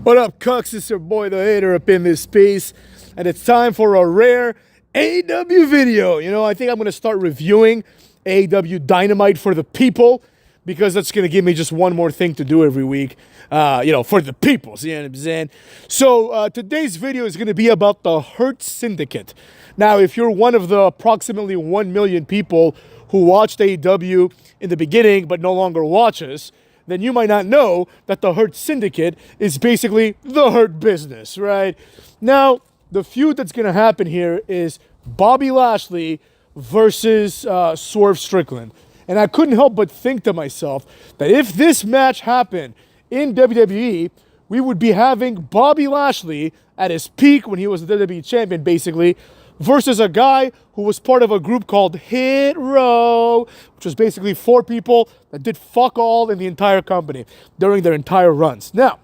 What up, Cucks? It's your boy, the Hater, up in this space. And it's time for a rare AEW video. You know, I think I'm going to start reviewing AEW Dynamite for the people, because that's going to give me just one more thing to do every week, for the people. You know what I'm saying? So today's video is going to be about the Hurt Syndicate. Now, if you're one of the approximately 1 million people who watched AEW in the beginning but no longer watches, then you might not know that the Hurt Syndicate is basically the Hurt Business, right? Now, the feud that's going to happen here is Bobby Lashley versus Swerve Strickland. And I couldn't help but think to myself that if this match happened in WWE, we would be having Bobby Lashley at his peak when he was the WWE champion, basically, versus a guy who was part of a group called Hit Row, which was basically 4 people that did fuck all in the entire company during their entire runs. Now,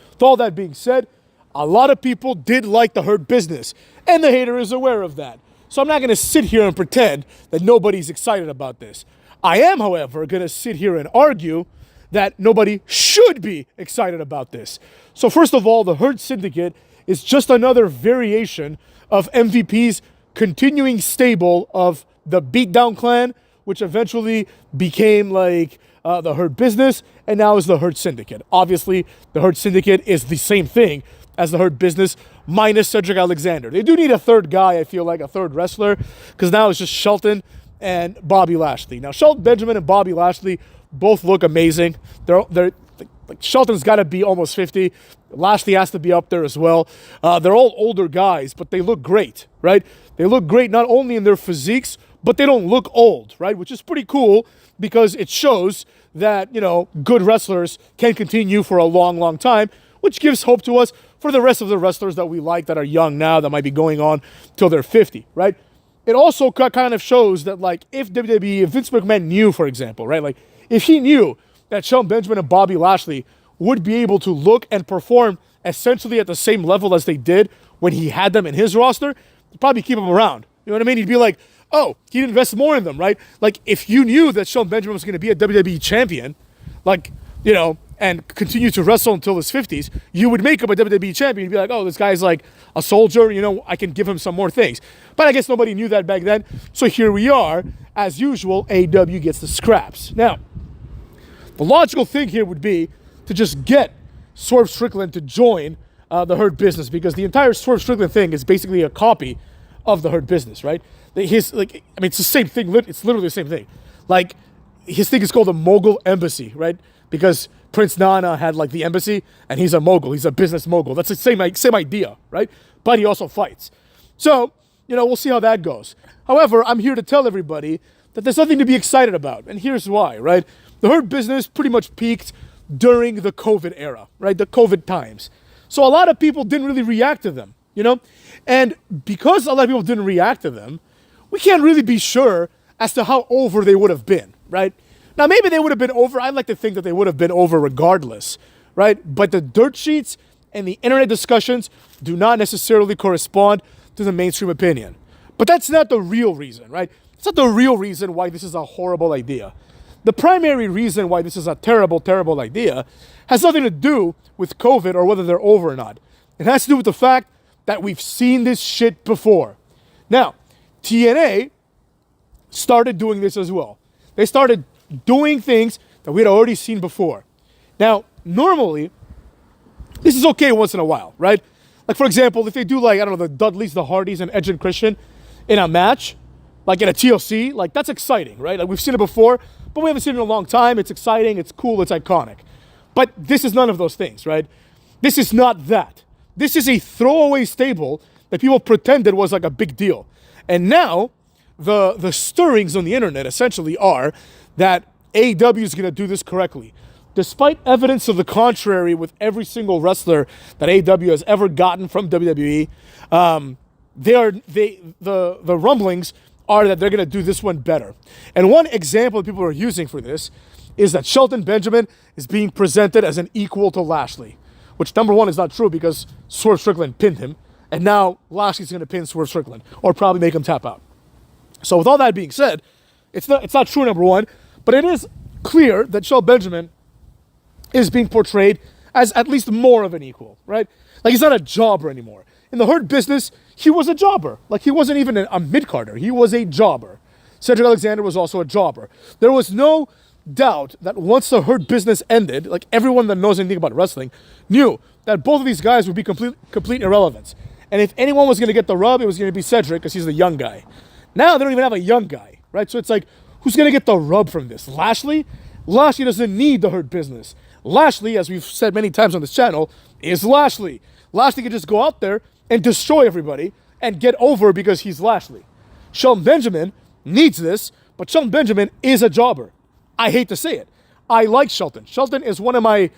with all that being said, a lot of people did like the Hurt Business, and the Hater is aware of that. So I'm not going to sit here and pretend that nobody's excited about this. I am, however, going to sit here and argue that nobody should be excited about this. So first of all, the Hurt Syndicate is just another variation of MVP's continuing stable of the Beatdown Clan, which eventually became like the Hurt Business, and now is the Hurt Syndicate. Obviously, the Hurt Syndicate is the same thing as the Hurt Business, minus Cedric Alexander. They do need a third guy, I feel like, a third wrestler, because now it's just Shelton and Bobby Lashley. Now, Shelton Benjamin and Bobby Lashley both look amazing. They're like, Shelton's got to be almost 50. Lashley has to be up there as well. They're all older guys, but they look great, right? They look great not only in their physiques, but they don't look old, right? Which is pretty cool, because it shows that, good wrestlers can continue for a long, long time, which gives hope to us for the rest of the wrestlers that we like that are young now, that might be going on till they're 50, right? It also kind of shows that, like, if WWE, if Vince McMahon knew, for example, right? Like, if he knew that Shelton Benjamin and Bobby Lashley would be able to look and perform essentially at the same level as they did when he had them in his roster, he'd probably keep them around. You know what I mean? He'd be like, oh, he'd invest more in them, right? Like, if you knew that Shelton Benjamin was going to be a WWE champion, like, and continue to wrestle until his 50s, you would make him a WWE champion. You'd be like, oh, this guy's like a soldier, I can give him some more things. But I guess nobody knew that back then. So here we are. As usual, AEW gets the scraps. Now, the logical thing here would be to just get Swerve Strickland to join the Hurt Business, because the entire Swerve Strickland thing is basically a copy of the Hurt Business, right? It's the same thing. It's literally the same thing. Like, his thing is called the Mogul Embassy, right? Because Prince Nana had like the embassy, and he's a mogul. He's a business mogul. That's the same idea, right? But he also fights. So, we'll see how that goes. However, I'm here to tell everybody that there's nothing to be excited about. And here's why, right? The Hurt Business pretty much peaked during the COVID era, right? The COVID times. So a lot of people didn't really react to them, And because a lot of people didn't react to them, we can't really be sure as to how over they would have been, right? Now, maybe they would have been over. I'd like to think that they would have been over regardless, right? But the dirt sheets and the internet discussions do not necessarily correspond to the mainstream opinion. But that's not the real reason, right? It's not the real reason why this is a horrible idea. The primary reason why this is a terrible, terrible idea has nothing to do with COVID or whether they're over or not. It has to do with the fact that we've seen this shit before. Now, TNA started doing this as well. They started doing things that we had already seen before. Now, normally, this is okay once in a while, right? Like, for example, if they do, like, I don't know, the Dudleys, the Hardys, and Edge and Christian in a match, like in a TLC, like, that's exciting, right? Like, we've seen it before, but we haven't seen it in a long time. It's exciting, it's cool, it's iconic. But this is none of those things, right? This is not that. This is a throwaway stable that people pretended was like a big deal. And now, the stirrings on the internet essentially are that AEW is going to do this correctly. Despite evidence of the contrary with every single wrestler that AEW has ever gotten from WWE, the rumblings are that they're going to do this one better. And one example that people are using for this is that Shelton Benjamin is being presented as an equal to Lashley, which, number one, is not true, because Swerve Strickland pinned him, and now Lashley's going to pin Swerve Strickland, or probably make him tap out. So with all that being said, it's not true, number one, but it is clear that Shelton Benjamin is being portrayed as at least more of an equal, right? Like, he's not a jobber anymore. In the Hurt business, he was a jobber. Like, he wasn't even a mid-carder. He was a jobber. Cedric Alexander was also a jobber. There was no doubt that once the Hurt business ended, like, everyone that knows anything about wrestling knew that both of these guys would be complete irrelevance. And if anyone was going to get the rub, it was going to be Cedric, because he's the young guy. Now they don't even have a young guy, right? So it's like, who's going to get the rub from this? Lashley? Lashley doesn't need the Hurt business. Lashley, as we've said many times on this channel, is Lashley. Lashley can just go out there and destroy everybody and get over because he's Lashley. Shelton Benjamin needs this, but Shelton Benjamin is a jobber. I hate to say it. I like Shelton. Shelton is one of my,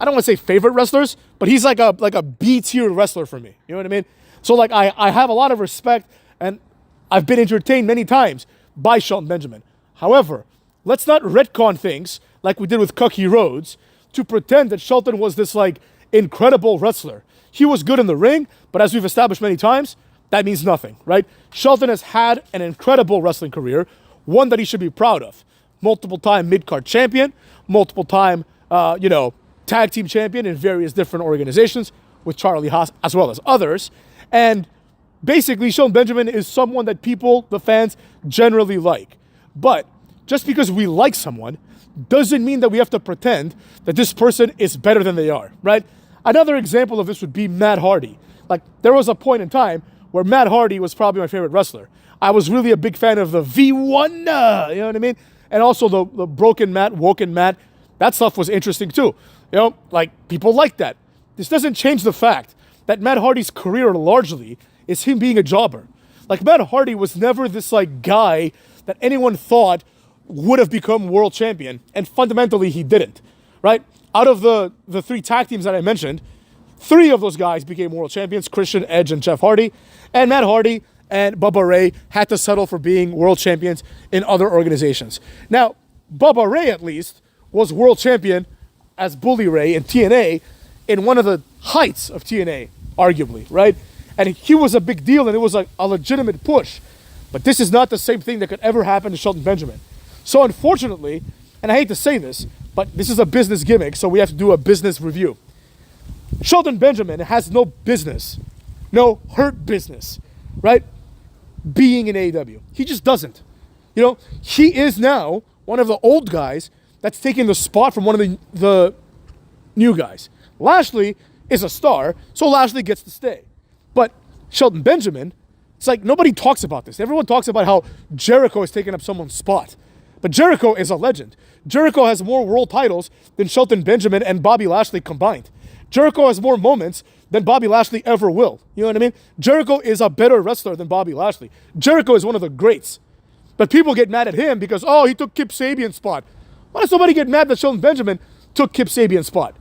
I don't want to say favorite wrestlers, but he's like a B-tier wrestler for me. You know what I mean? So like I have a lot of respect, and I've been entertained many times by Shelton Benjamin. However, let's not retcon things like we did with Cookie Rhodes to pretend that Shelton was this like incredible wrestler. He was good in the ring, but as we've established many times, that means nothing, right? Shelton has had an incredible wrestling career, one that he should be proud of. Multiple-time mid-card champion, multiple-time, tag team champion in various different organizations with Charlie Haas as well as others. And basically, Shelton Benjamin is someone that people, the fans, generally like. But just because we like someone doesn't mean that we have to pretend that this person is better than they are, right? Another example of this would be Matt Hardy. Like, there was a point in time where Matt Hardy was probably my favorite wrestler. I was really a big fan of the V1, you know what I mean? And also the broken Matt, woken Matt. That stuff was interesting too. You know, like, people like that. This doesn't change the fact that Matt Hardy's career largely is him being a jobber. Like, Matt Hardy was never this, like, guy that anyone thought would have become world champion, and fundamentally he didn't, right? Out of the three tag teams that I mentioned, 3 of those guys became world champions, Christian, Edge, and Jeff Hardy, and Matt Hardy and Bubba Ray had to settle for being world champions in other organizations. Now, Bubba Ray, at least, was world champion as Bully Ray in TNA in one of the heights of TNA, arguably, right? And he was a big deal, and it was like a legitimate push. But this is not the same thing that could ever happen to Shelton Benjamin. So unfortunately, and I hate to say this, but this is a business gimmick, so we have to do a business review. Shelton Benjamin has no business, no Hurt business, right, being in AEW. He just doesn't. You know, he is now one of the old guys that's taking the spot from one of the new guys. Lashley is a star, so Lashley gets to stay. But Shelton Benjamin, it's like nobody talks about this. Everyone talks about how Jericho is taking up someone's spot. But Jericho is a legend. Jericho has more world titles than Shelton Benjamin and Bobby Lashley combined. Jericho has more moments than Bobby Lashley ever will. You know what I mean? Jericho is a better wrestler than Bobby Lashley. Jericho is one of the greats. But people get mad at him because, oh, he took Kip Sabian's spot. Why does somebody get mad that Shelton Benjamin took Kip Sabian's spot?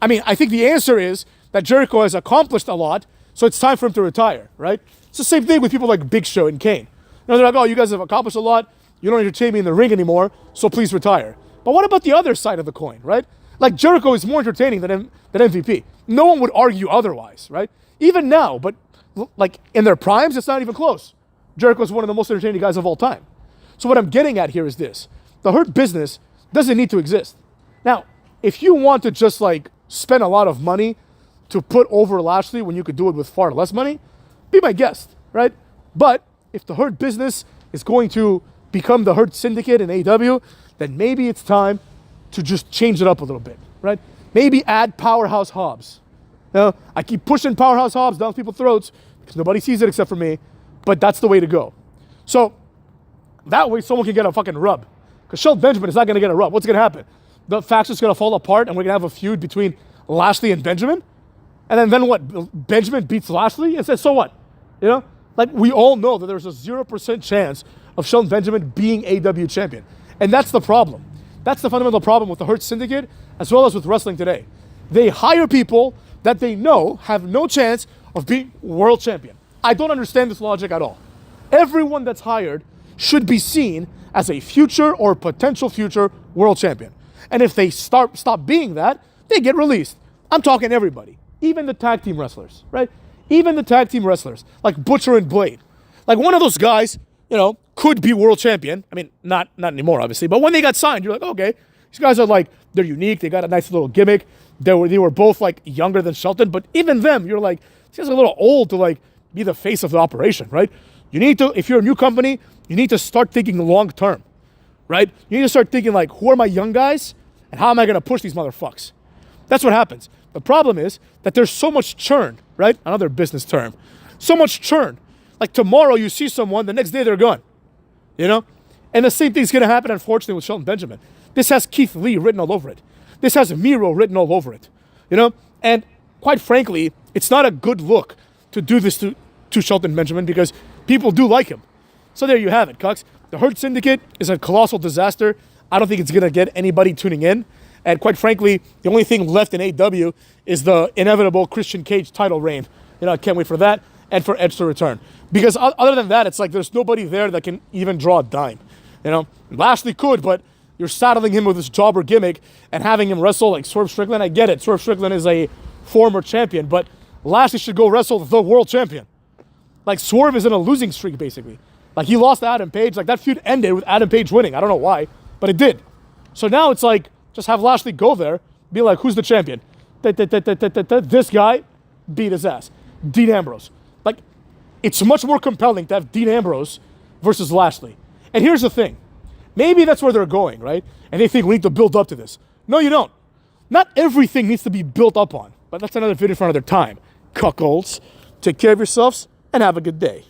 I mean, I think the answer is that Jericho has accomplished a lot, so it's time for him to retire, right? It's the same thing with people like Big Show and Kane. You know, they're like, oh, you guys have accomplished a lot. You don't entertain me in the ring anymore, so please retire. But what about the other side of the coin, right? Like, Jericho is more entertaining than MVP. No one would argue otherwise, right? Even now, but like in their primes, it's not even close. Jericho is one of the most entertaining guys of all time. So what I'm getting at here is this. The Hurt business doesn't need to exist. Now, if you want to just like spend a lot of money to put over Lashley when you could do it with far less money, be my guest, right? But if the Hurt business is going to become the Hurt Syndicate in AEW, then maybe it's time to just change it up a little bit, right? Maybe add Powerhouse Hobbs. You know, I keep pushing Powerhouse Hobbs down people's throats because nobody sees it except for me, but that's the way to go. So that way someone can get a fucking rub. Because Shelton Benjamin is not going to get a rub. What's going to happen? The faction's going to fall apart and we're going to have a feud between Lashley and Benjamin? And then what? Benjamin beats Lashley and says, so what? You know? Like, we all know that there's a 0% chance of Shelton Benjamin being AEW champion. And that's the problem. That's the fundamental problem with the Hurt Syndicate as well as with wrestling today. They hire people that they know have no chance of being world champion. I don't understand this logic at all. Everyone that's hired should be seen as a future or potential future world champion. And if they stop being that, they get released. I'm talking everybody. Even the tag team wrestlers, right? Even the tag team wrestlers, like Butcher and Blade. Like, one of those guys, you know, could be world champion. I mean, not anymore, obviously. But when they got signed, you're like, okay, these guys are like, they're unique. They got a nice little gimmick. They were both like younger than Shelton, but even them, you're like, this guy's a little old to like be the face of the operation, right? You need to, if you're a new company, you need to start thinking long term, right? You need to start thinking like, who are my young guys and how am I going to push these motherfucks? That's what happens. The problem is that there's so much churn, right? Another business term. So much churn. Like tomorrow you see someone, the next day they're gone, you know? And the same thing's going to happen, unfortunately, with Shelton Benjamin. This has Keith Lee written all over it. This has Miro written all over it, you know? And quite frankly, it's not a good look to do this to Shelton Benjamin because people do like him. So there you have it, Cucks. The Hurt Syndicate is a colossal disaster. I don't think it's going to get anybody tuning in. And quite frankly, the only thing left in AEW is the inevitable Christian Cage title reign. You know, I can't wait for that and for Edge to return. Because other than that, it's like there's nobody there that can even draw a dime. You know, Lashley could, but you're saddling him with this jobber gimmick and having him wrestle like Swerve Strickland. I get it. Swerve Strickland is a former champion, but Lashley should go wrestle the world champion. Like Swerve is in a losing streak, basically. Like he lost to Adam Page. Like that feud ended with Adam Page winning. I don't know why, but it did. So now it's like, just have Lashley go there, be like, who's the champion? This guy beat his ass. Dean Ambrose. Like, it's much more compelling to have Dean Ambrose versus Lashley. And here's the thing. Maybe that's where they're going, right? And they think we need to build up to this. No, you don't. Not everything needs to be built up on. But that's another video for another time. Cuckolds. Take care of yourselves and have a good day.